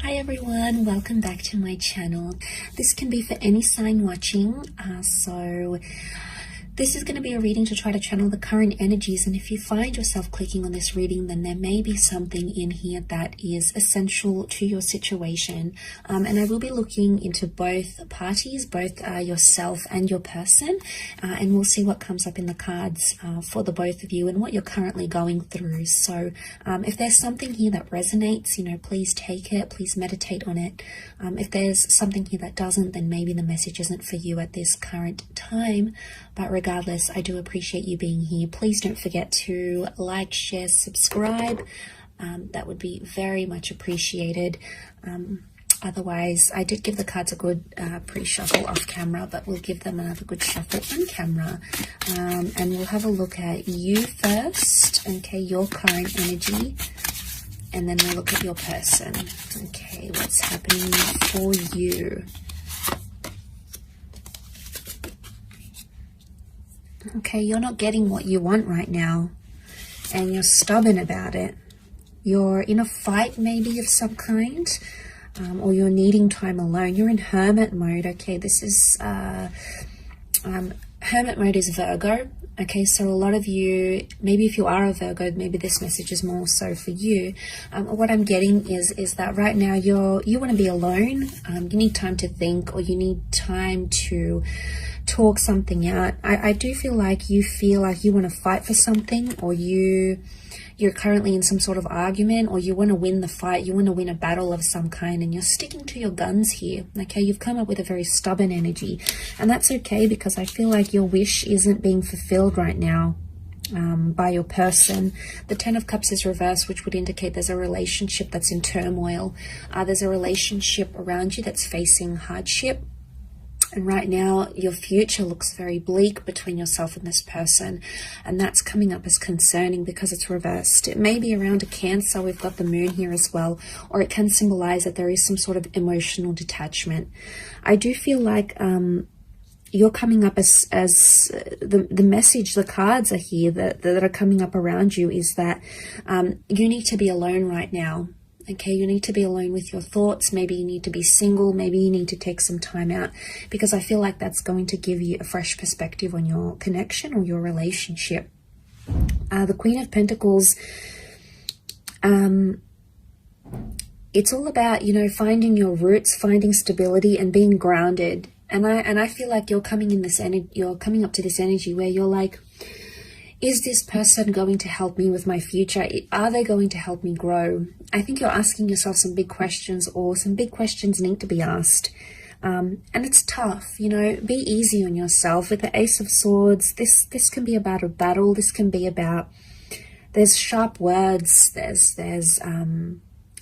Hi everyone, welcome back to my channel. This can be for any sign watching, so this is going to be a reading to try to channel the current energies, and if you find yourself clicking on this reading, then there may be something in here that is essential to your situation. And I will be looking into both parties, both yourself and your person, and we'll see what comes up in the cards for the both of you and what you're currently going through. So if there's something here that resonates, please take it, please meditate on it. If there's something here that doesn't, then maybe the message isn't for you at this current time. But regardless, I do appreciate you being here. Please don't forget to like, share, subscribe. That would be very much appreciated. Otherwise, I did give the cards a good pre-shuffle off camera, but we'll give them another good shuffle on camera. And we'll have a look at you first, okay, your current energy. And then we'll look at your person. Okay, what's happening for you? Okay, you're not getting what you want right now, and you're stubborn about it. You're in a fight maybe of some kind, or you're needing time alone. You're in hermit mode, okay? This is, hermit mode is Virgo, okay? So a lot of you, maybe if you are a Virgo, maybe this message is more so for you. What I'm getting is that right now you want to be alone. You need time to think, or you need time to talk something out. I do feel like you want to fight for something, or you're currently in some sort of argument, or you want to win the fight, you want to win a battle of some kind, and you're sticking to your guns here, okay? You've come up with a very stubborn energy, and that's okay, because I feel like your wish isn't being fulfilled right now by your person. The Ten of Cups is reversed, which would indicate there's a relationship that's in turmoil. There's a relationship around you that's facing hardship. And right now, your future looks very bleak between yourself and this person. And that's coming up as concerning because it's reversed. It may be around a Cancer. We've got the moon here as well. Or it can symbolize that there is some sort of emotional detachment. I do feel like you're coming up as the message, the cards are here that are coming up around you is that you need to be alone right now. Okay, you need to be alone with your thoughts. Maybe you need to be single. Maybe you need to take some time out, because I feel like that's going to give you a fresh perspective on your connection or your relationship. The Queen of Pentacles, it's all about, finding your roots, finding stability and being grounded. And I feel like you're coming up to this energy where you're like, is this person going to help me with my future? Are they going to help me grow? I think you're asking yourself some big questions, or some big questions need to be asked. And it's tough, be easy on yourself. With the Ace of Swords, this can be about a battle. This can be about, there's sharp words, there's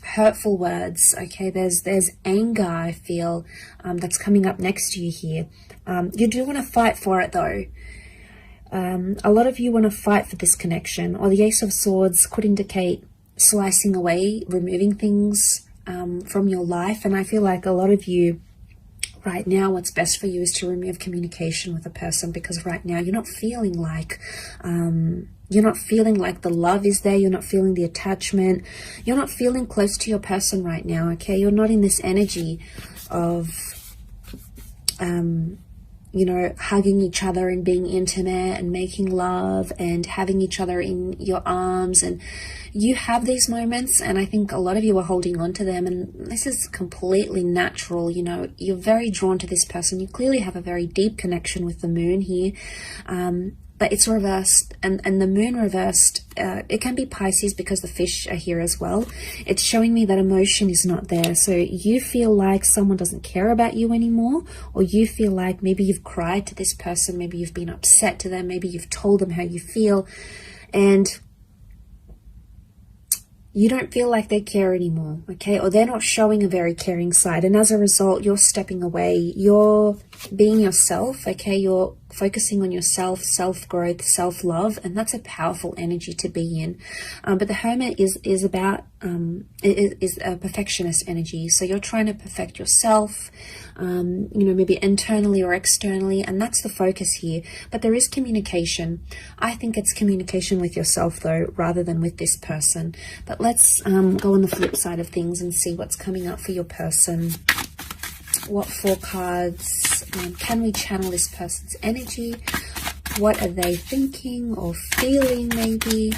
hurtful words, okay? There's anger, I feel, that's coming up next to you here. You do want to fight for it though. A lot of you want to fight for this connection, or the Ace of Swords could indicate slicing away, removing things from your life. And I feel like a lot of you right now, what's best for you is to remove communication with a person, because right now you're not feeling like the love is there. You're not feeling the attachment. You're not feeling close to your person right now, okay? You're not in this energy of hugging each other and being intimate and making love and having each other in your arms. And you have these moments, and I think a lot of you are holding on to them, and this is completely natural. You're very drawn to this person. You clearly have a very deep connection with the moon here. But it's reversed, and the moon reversed, it can be Pisces because the fish are here as well. It's showing me that emotion is not there. So you feel like someone doesn't care about you anymore, or you feel like maybe you've cried to this person, maybe you've been upset to them, maybe you've told them how you feel, and you don't feel like they care anymore, okay? Or they're not showing a very caring side, and as a result, you're stepping away. You're being yourself, okay? You're focusing on yourself, self-growth, self-love, and that's a powerful energy to be in. But the Hermit is about is a perfectionist energy. So you're trying to perfect yourself, you know, maybe internally or externally, and that's the focus here. But there is communication. I think it's communication with yourself though, rather than with this person. But let's go on the flip side of things and see what's coming up for your person. What 4 cards can we channel this person's energy? What are they thinking or feeling maybe?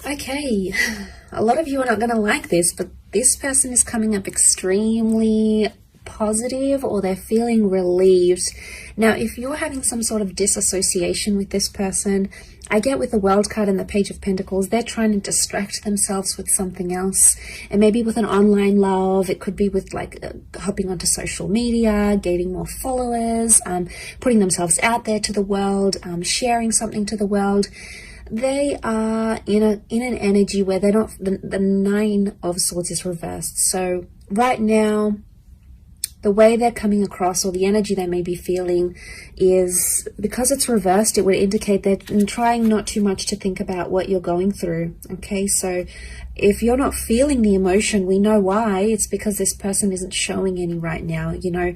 Okay, a lot of you are not going to like this, but this person is coming up extremely positive, or they're feeling relieved. Now, if you're having some sort of disassociation with this person, I get with the World card and the Page of Pentacles, they're trying to distract themselves with something else. And maybe with an online love, it could be with like hopping onto social media, gaining more followers, putting themselves out there to the world, sharing something to the world. They are in an energy where they're not, the 9 of Swords is reversed. So right now, the way they're coming across, or the energy they may be feeling, is because it's reversed, it would indicate they're trying not too much to think about what you're going through. Okay, so if you're not feeling the emotion, we know why. It's because this person isn't showing any right now. You know,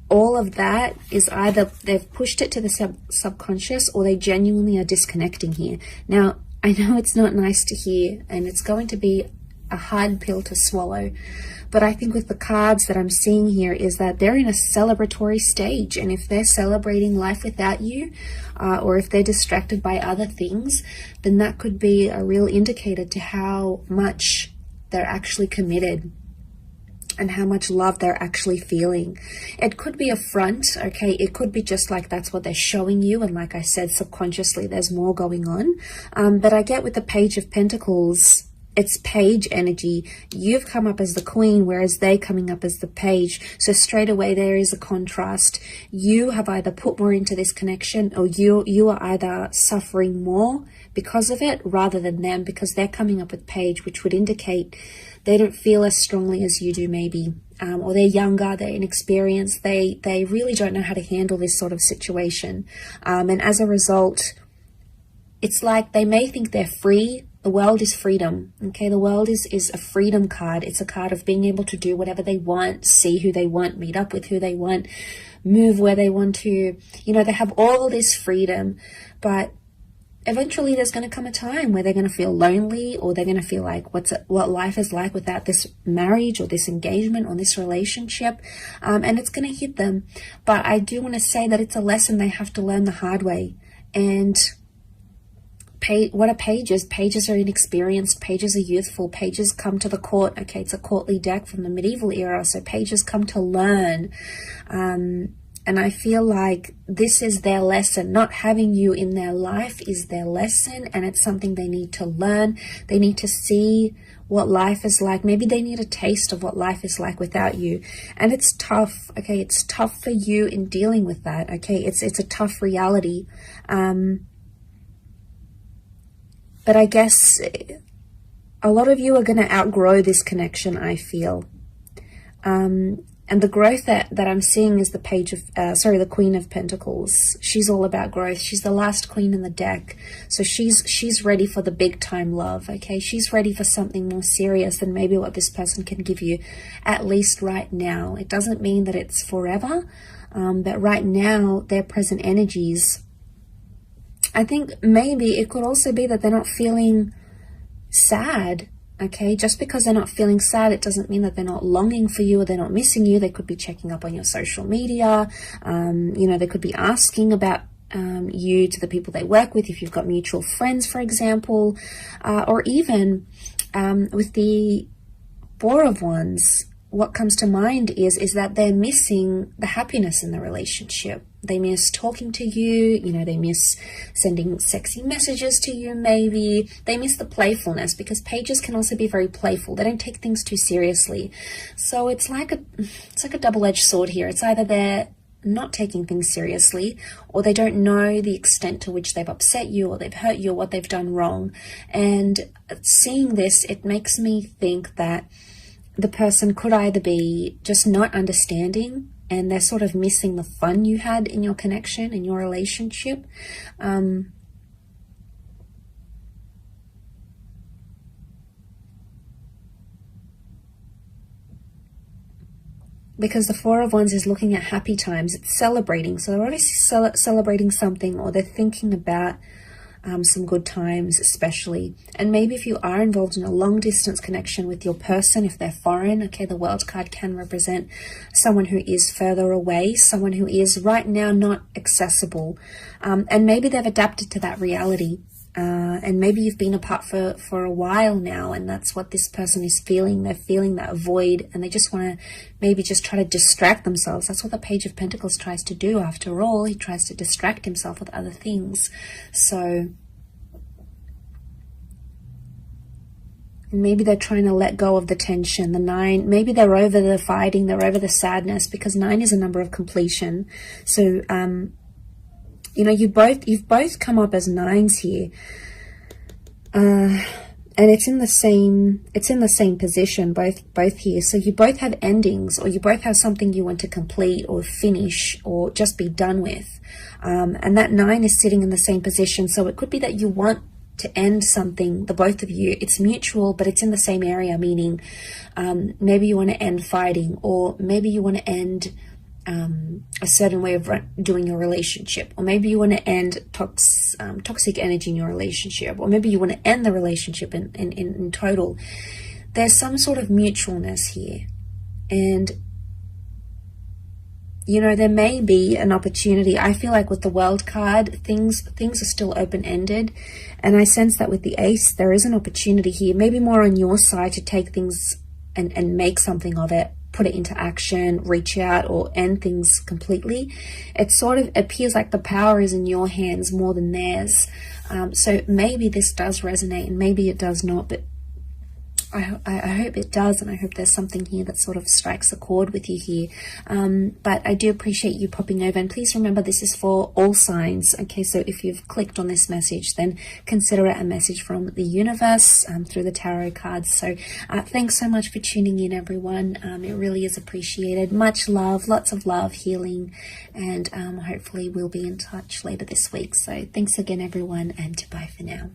all of that is either they've pushed it to the subconscious, or they genuinely are disconnecting here. Now, I know it's not nice to hear, and it's going to be a hard pill to swallow, but I think with the cards that I'm seeing here is that they're in a celebratory stage, and if they're celebrating life without you, or if they're distracted by other things, then that could be a real indicator to how much they're actually committed and how much love they're actually feeling. It could be a front, okay? It could be just like that's what they're showing you, and like I said, subconsciously there's more going on. But I get with the Page of Pentacles, it's page energy. You've come up as the queen, whereas they coming up as the page. So straight away there is a contrast. You have either put more into this connection, or you are either suffering more because of it rather than them, because they're coming up with page, which would indicate they don't feel as strongly as you do maybe. Or they're younger, they're inexperienced, they really don't know how to handle this sort of situation. And as a result, it's like they may think they're free. The world is freedom, okay? The world is a freedom card. It's a card of being able to do whatever they want, see who they want, meet up with who they want, move where they want to. You know, they have all this freedom, but eventually there's going to come a time where they're going to feel lonely, or they're going to feel like what life is like without this marriage or this engagement or this relationship, and it's going to hit them. But I do want to say that it's a lesson they have to learn the hard way. And what are pages? Pages are inexperienced, pages are youthful, pages come to the court. Okay, it's a courtly deck from the medieval era, so pages come to learn. And I feel like this is their lesson. Not having you in their life is their lesson, and it's something they need to learn. They need to see what life is like. Maybe they need a taste of what life is like without you. And it's tough, okay? It's tough for you in dealing with that, okay? It's a tough reality. But I guess a lot of you are going to outgrow this connection, I feel. And the growth that I'm seeing is the the Queen of Pentacles. She's all about growth. She's the last queen in the deck. So she's ready for the big time love, okay? She's ready for something more serious than maybe what this person can give you, at least right now. It doesn't mean that it's forever, but right now, their present energies, I think maybe it could also be that they're not feeling sad, okay? Just because they're not feeling sad, it doesn't mean that they're not longing for you or they're not missing you. They could be checking up on your social media. You know, they could be asking about you to the people they work with, if you've got mutual friends, for example. Or even with the Four of Wands, what comes to mind is that they're missing the happiness in the relationship. They miss talking to you, you know, they miss sending sexy messages to you maybe. They miss the playfulness, because pages can also be very playful. They don't take things too seriously. So it's like a double-edged sword here. It's either they're not taking things seriously, or they don't know the extent to which they've upset you or they've hurt you or what they've done wrong. And seeing this, it makes me think that the person could either be just not understanding and they're sort of missing the fun you had in your connection, in your relationship. Because the Four of Wands is looking at happy times. It's celebrating. So they're obviously celebrating something, or they're thinking about some good times especially. And maybe if you are involved in a long distance connection with your person, if they're foreign, okay, the World card can represent someone who is further away, someone who is right now not accessible. And maybe they've adapted to that reality. And maybe you've been apart for a while now, and that's what this person is feeling. They're feeling that void, and they just want to maybe just try to distract themselves. That's what the Page of Pentacles tries to do. After all, he tries to distract himself with other things. So maybe they're trying to let go of the tension. The 9, maybe they're over the fighting, they're over the sadness, because 9 is a number of completion. So you know, you've both come up as 9s here, and it's in the same position, both here. So you both have endings, or you both have something you want to complete or finish or just be done with, and that 9 is sitting in the same position. So it could be that you want to end something, the both of you. It's mutual, but it's in the same area, meaning maybe you want to end fighting, or maybe you want to end a certain way of doing your relationship, or maybe you want to end toxic energy in your relationship, or maybe you want to end the relationship in total. There's some sort of mutualness here, and you know, there may be an opportunity. I feel like with the World card, things are still open-ended, and I sense that with the Ace, there is an opportunity here, maybe more on your side, to take things and make something of it, put it into action, reach out, or end things completely. It sort of appears like the power is in your hands more than theirs. So maybe this does resonate, and maybe it does not, but I hope it does, and I hope there's something here that sort of strikes a chord with you here. But I do appreciate you popping over, and please remember this is for all signs. Okay, so if you've clicked on this message, then consider it a message from the universe through the tarot cards. So thanks so much for tuning in, everyone. It really is appreciated. Much love, lots of love, healing, and hopefully we'll be in touch later this week. So thanks again, everyone, and bye for now.